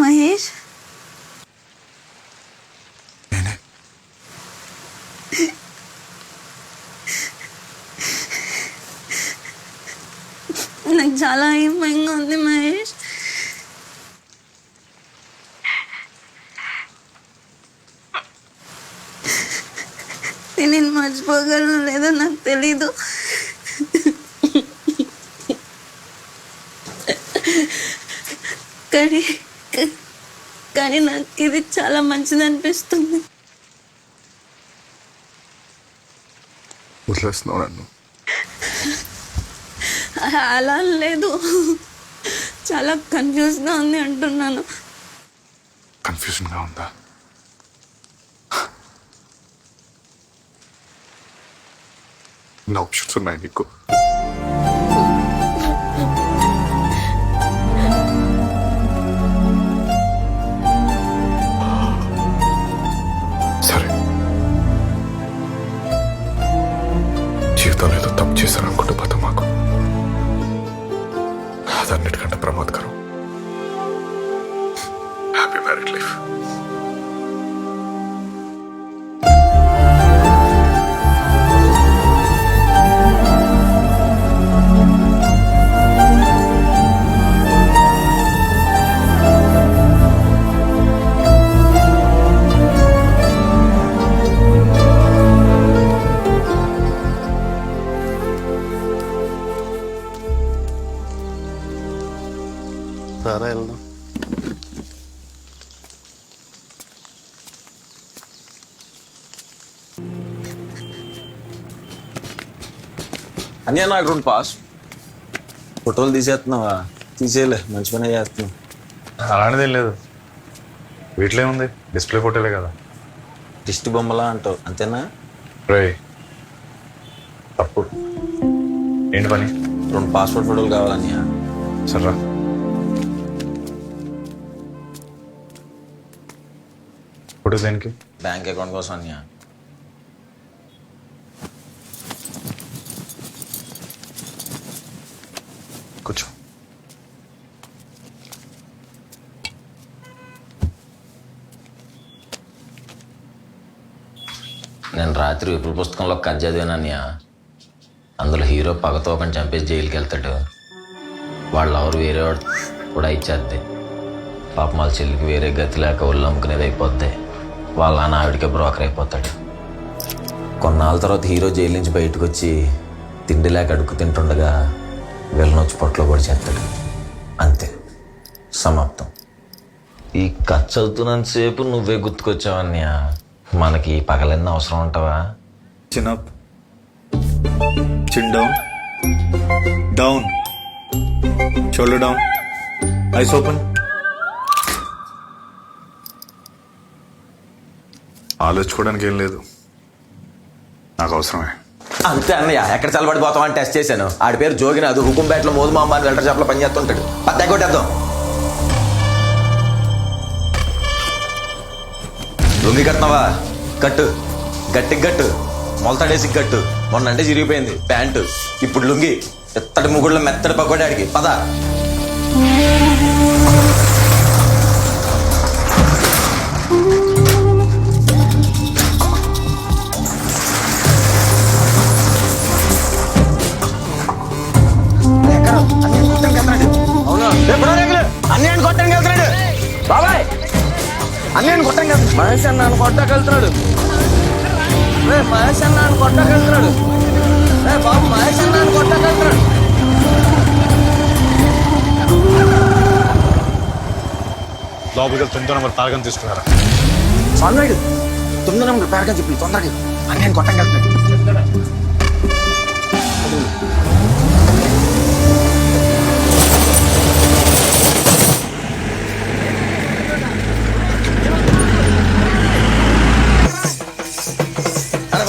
మహేష్, నేనే నాకు చాలా భయంగా ఉంది మహేష్. నేను మర్చిపోగలను లేదో నాకు తెలీదు. కానీ కానీ నాకు ఇది చాలా మంచిది అనిపిస్తుంది. వదిలేస్తున్నావు నన్ను? అలా లేదు, చాలా కన్ఫ్యూజ్గా ఉంది అంటున్నాను. కన్ఫ్యూజన్గా ఉందా? నా ఆప్షన్స్ ఉన్నాయి నీకు. సరే, జీవితంలో ఏదో తప్పు చేశాను అనుకుంటూ పోతాం మాకు. అదన్నిటికంటే ప్రమాదకరం. Happy married life. సారా వెళ్దాం. అన్నీ నాకు 2 పాస్ ఫోటోలు తీసేస్తున్నావా? తీసేయలే, మంచి పని చేస్తున్నావు. అలాంటిదేం లేదు, వీటిలో ఉంది, డిస్ప్లే ఫోటోలే కదా. దిష్టి బొమ్మలా అంటావు అంతేనా? రే తప్పు. ఏంటి పని? 2 పాస్పోర్ట్ ఫోటోలు కావాలన్నయ్య. సర్రా. ఫోటో దేనికి? బ్యాంక్ అకౌంట్ కోసం అన్నయ్య. కూర్చో. నేను రాత్రి విపుల పుస్తకంలో కథ చదివాను అన్నయ్య. అందులో హీరో పగతో ఒకని చంపేసి జైలుకి వెళ్తాడు. వాళ్ళు ఎవరు వేరే వాడు కూడా ఇచ్చేద్ది. పాపం వాళ్ళ చెల్లికి వేరే గతి లేక ఒళ్ళు అమ్ముకునేది అయిపోద్ది. వాళ్ళ నాన్న ఆవిడికే బ్రోకర్ అయిపోతాడు. కొన్నాళ్ళ తర్వాత హీరో జైలు నుంచి బయటకు వచ్చి తిండి లేక అడుక్కు తింటుండగా వీళ్ళని వచ్చి పొట్టలో కూడా చేస్తాడు. అంతే, సమాప్తం. ఈ కథ చదువుతున్నంతసేపు నువ్వే గుర్తుకొచ్చావన్నయ్య. మనకి పగలన్నీ అవసరం ఉంటావా? Chin up, chin down, down, shoulder down, eyes open. ఆలోచించుకోవడానికి ఏం లేదు, నాకు అవసరమే. అంతే అన్నయ్య. ఎక్కడ చల్లబడిపోతామని టెస్ట్ చేశాను. ఆడి పేరు జోగినాథ్. హుకుంపేటలో మోదు మా అమ్మాని వెల్టర్ షాప్లో పని చేస్తుంటాడు. పత్తా కొట్టేద్దాం. లొంగి కట్టినావా? కట్టు, గట్టికి కట్టు, మొలతాడేసి కట్టు. మొన్న అంటే చిరిగిపోయింది ప్యాంటు, ఇప్పుడు లుంగి. ఎత్తడి ముగుడులో మెత్తడి పక్కోడి ఆడికి పద. అన్నయ్యని కొట్టడానికి వెళ్తున్నాడు బాబాయ్. అన్నయ్యని కొట్టడానికి వెళ్తున్నాడు. మహేష్ అన్నాను కొట్టకెళ్తున్నాడు. మహేష్ అన్నాను కొట్టకెళ్తున్నాడు. బాబు మహేష్ అన్నాను కొట్టకెళ్తున్నాడు. లోపలికి 9వ నెంబర్ తారకం తీసుకున్నారా? సొన్నాడు 9వ నెంబర్ పేరకని చెప్పి తొందరగా అన్నయ్యని కొట్టకెళ్తున్నాడు.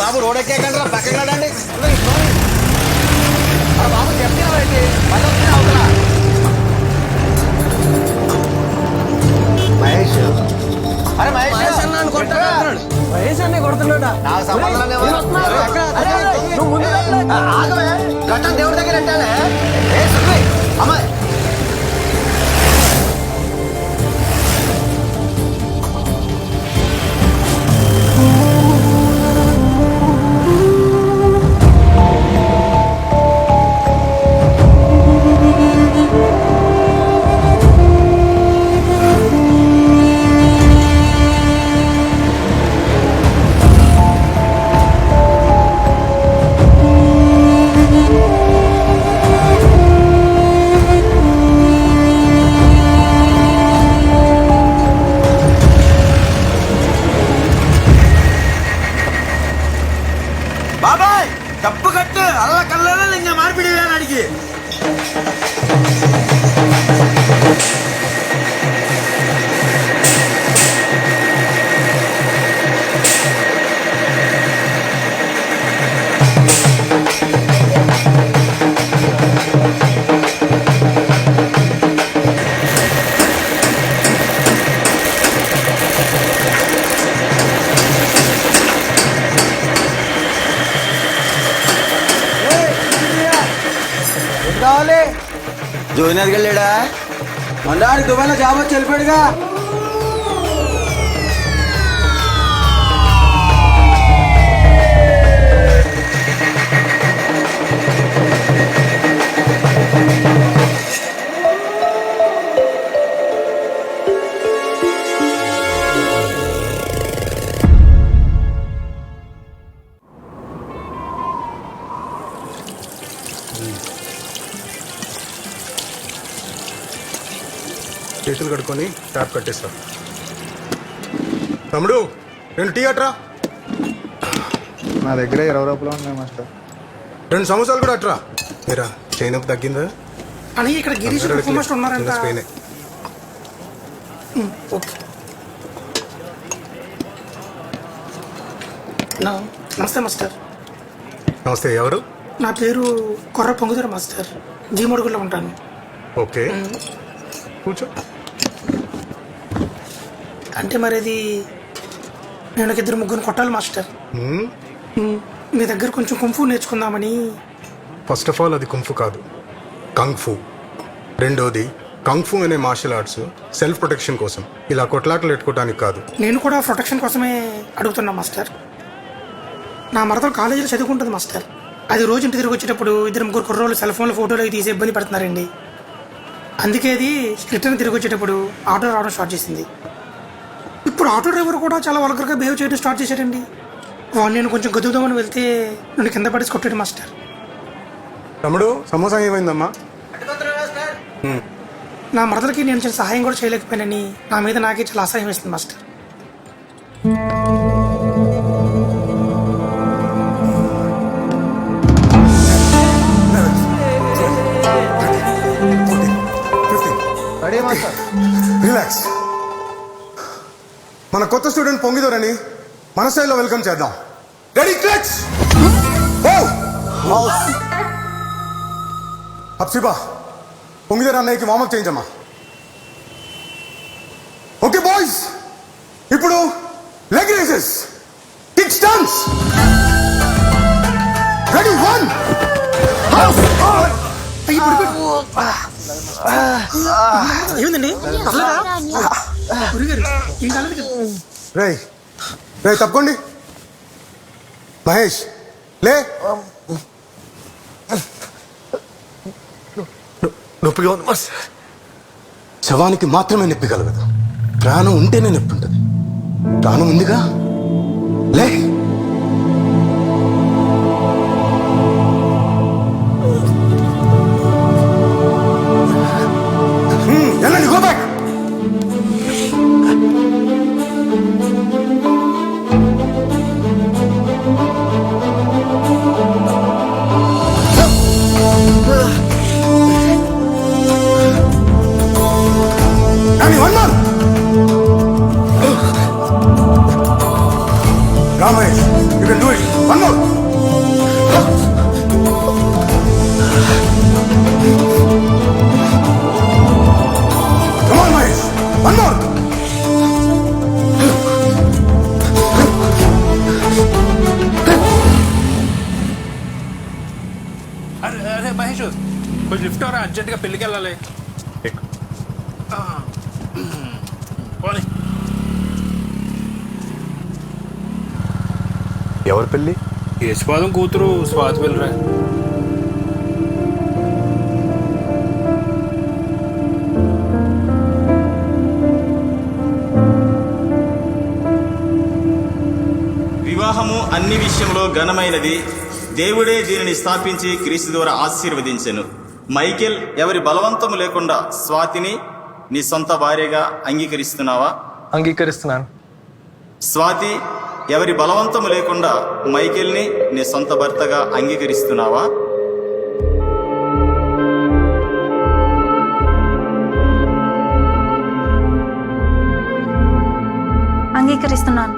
బాబు రోడ్ ఎక్కేకండి, పక్కకి రాడండి బాబు. బాబాయ్ డప్పు కట్టు అల్ల కళ్ళలో లింగ మార్పిడి వేనాడికి కావాలి జోయినర్కి వెళ్ళాడా మొన్న దుబాయ్లో జాబ్ వచ్చి వెళ్ళిపోయాడుగా చేతులు కడుక్కొని ట్యాప్ కట్టేస్తా. తమ్ముడు 2 టీ అట్రా. నా దగ్గర 20 రూపాయలు ఉన్నాయి మాస్టర్. 2 సమోసాలు కూడా అట్రా. మీరా చైన్ అప్ తగ్గిందా అని ఇక్కడ గిరీష్ మాస్టర్ ఉన్నారంట. స్పెయినే. ఓకే నమస్తే మాస్టర్. నమస్తే. ఎవరు? నా పేరు కొర్ర పొంగుదర మాస్టర్. జీమడుగులో ఉంటాను. ఓకే కూర్చో. అంటే మరి అది నేను ఒక 2-3 కొట్టాలి మాస్టర్. మీ దగ్గర కొంచెం కుంఫు నేర్చుకుందామని. ఫస్ట్ ఆఫ్ ఆల్ అది కుంఫు కాదు, కంగ్ ఫు. రెండోది కంగ్ ఫు అనే మార్షల్ ఆర్ట్స్ సెల్ఫ్ ప్రొటెక్షన్ కోసం, ఇలా కొట్లాటలు పెట్టుకోవడానికి కాదు. నేను కూడా ప్రొటెక్షన్ కోసమే అడుగుతున్నా మాస్టర్. నా మరదలు కాలేజీలో చదువుకుంటుంది మాస్టర్. అది రోజు ఇంటి తిరిగి వచ్చేటప్పుడు 2-3 కుర్రోళ్ళు సెల్ ఫోన్లో ఫోటోలు తీసి ఇబ్బంది పడుతున్నారండి. అందుకే అది రిటర్న్ తిరిగి వచ్చేటప్పుడు ఆటో రావడం స్టార్ట్ చేసింది. ఇప్పుడు ఆటో డ్రైవర్ కూడా చాలా వల్గర్గా బిహేవ్ చేయడం స్టార్ట్ చేశాడండి. వాడిని నేను కొంచెం గదువుదామని వెళ్తే నన్ను కింద పడేసి కొట్టాడు మాస్టర్. తమ్ముడు సమోసా ఏమైందమ్మా? నా మరదలకి నేను చిన్న సహాయం కూడా చేయలేకపోయానని నా మీద నాకే చాలా అసహ్యం వేస్తుంది మాస్టర్. రిలాక్స్. మన కొత్త స్టూడెంట్ పొంగిదోరని మన స్టైల్లో వెల్కమ్ చేద్దాం. Ready clutch. అప్సిబా పొంగిదోర అన్నయ్యకి వార్మప్ చేయించమ్మా. ఓకే బాయ్స్, ఇప్పుడు leg raises, kick stumps. Ready 1. ఏమిందండి రే రే తప్పకోండి. మహేష్ లే. నొప్పిగా ఉంది మాస్. శవానికి మాత్రమే నొప్పి కలగదు, ప్రాణం ఉంటేనే నొప్పి ఉంటుంది. ప్రాణం ఉందిగా, లే. Go back. Rama మహేష్ కొంచెం లిఫ్ట్ అవరా, అర్జెంట్గా పెళ్ళికి వెళ్ళాలి. పోనీ. ఎవరి పెళ్ళి? యశ్పాదం కూతురు స్వాతి వెళ్ళరా. వివాహము అన్ని విషయంలో ఘనమైనది, దేవుడే దీనిని స్థాపించి క్రీస్తు ద్వారా ఆశీర్వదించెను. మైకేల్, ఎవరి బలవంతము లేకుండా స్వాతిని నీ సొంత భార్యగా అంగీకరిస్తున్నావా? అంగీకరిస్తున్నాను. స్వాతి, ఎవరి బలవంతము లేకుండా మైకేల్ని నీ సొంత భర్తగా అంగీకరిస్తున్నావా? అంగీకరిస్తున్నాను.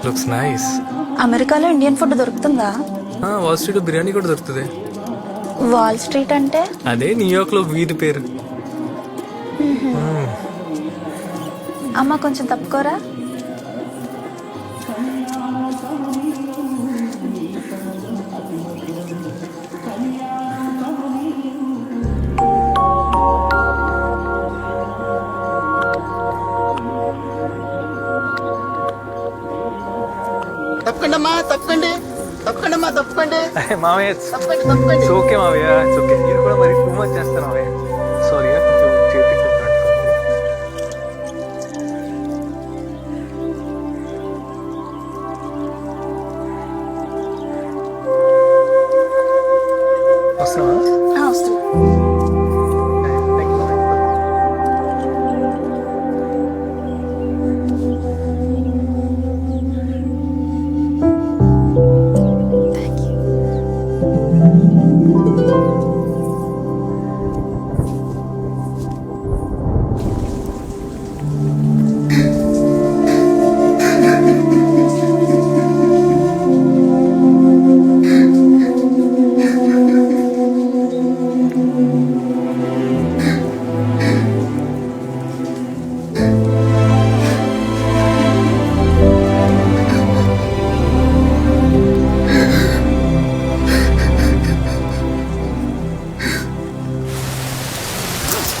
Looks nice. అమెరికాలో ఇండియన్ ఫుడ్ దొరుకుతుందా? వాల్ స్ట్రీట్ బిర్యానీ కూడా దొరుకుతుంది. వాల్ స్ట్రీట్ అంటే? అదే న్యూయార్క్ లో వీధి పేరు. అమ్మ కొంచెం తప్పుకోరా. మామయ్య ఇట్స్ ఓకే మావయ్య, ఇట్స్ ఓకే. నేను కూడా మరి టూ మచ్ చేస్తాను మావయ్య. సారీ, కొంచెం చేతికి వస్తున్నావా? వస్తున్నా.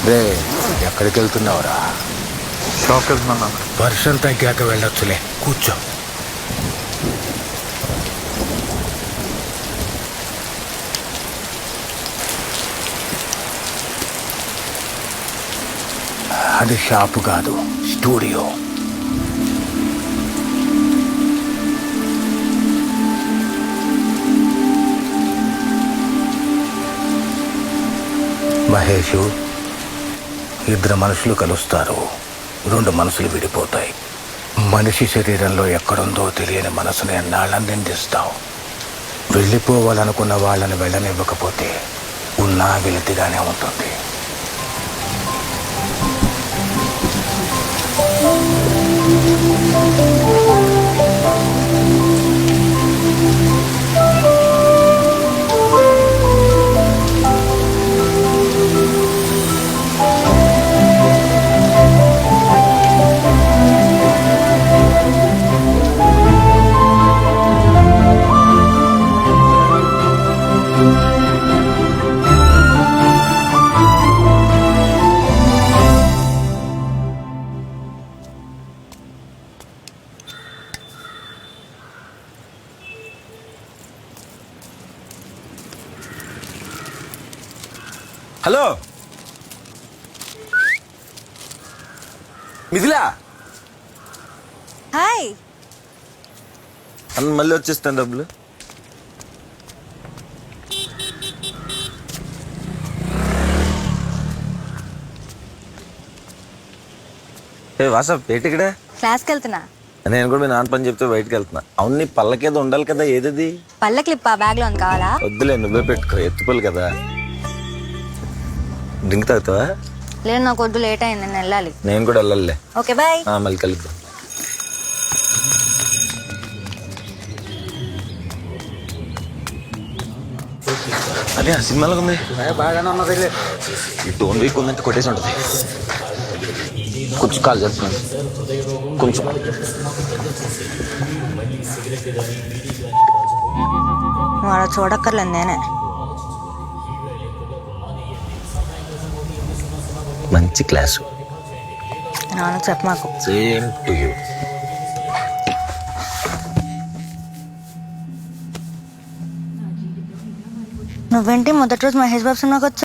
రే, ఎక్కడికి వెళ్తున్నావురా? షాప్కి వెళ్తున్నా. వర్షం తగ్గాక వెళ్ళొచ్చులే, కూర్చో. అది షాపు కాదు, స్టూడియో. మహేషు, ఇద్దరు మనుషులు కలుస్తారు, రెండు మనసులు విడిపోతాయి. మనిషి శరీరంలో ఎక్కడుందో తెలియని మనసుని ఎన్నాళ్ళని నిందిస్తావు. వెళ్ళిపోవాలనుకున్న వాళ్ళని వెళ్ళనివ్వకపోతే ఉన్నా వెలితిగానే ఉంటుంది. హలో మిథిలా. హాయ్. మళ్ళీ వచ్చేస్తాను డబ్బులు. వాట్సాప్ ఏంటిక్కడ? క్లాస్కి వెళ్తున్నా. నేను కూడా మీ నాన్న పని చెప్తే బయటకు వెళ్తున్నా. అవును, నీ పళ్ళకేదో ఉండాలి కదా, ఏదది? పళ్ళ క్లిప్ బ్యాగ్ లో కావాలా? వద్దులే, నువ్వే పెట్టుకో, ఎత్తుకోలు కదా. డ్రింక్ తాగుతావా? లేదు, నాకు వద్దు, లేట్ అయింది, నేను వెళ్ళాలి. నేను కూడా వెళ్ళాలిలే. Okay, bye. మళ్ళీ కలుద్దాం. అదే ఆ సినిమాలో ఉంది, బాగానే ఉన్నది. ఈ టోన్ వీక్ ఉందంటే కొట్టేసి ఉంటుంది. కొంచెం కాల్ చేస్తున్నాను కొంచెం. నువ్వు అలా చూడక్కర్లేదు నేనే. మంచి క్లాసు. నాన్న చెప్పమాకు. Same to you. నువ్వేంటి మొదటి రోజు మహేష్ బాబు సినిమాకి వచ్చావు?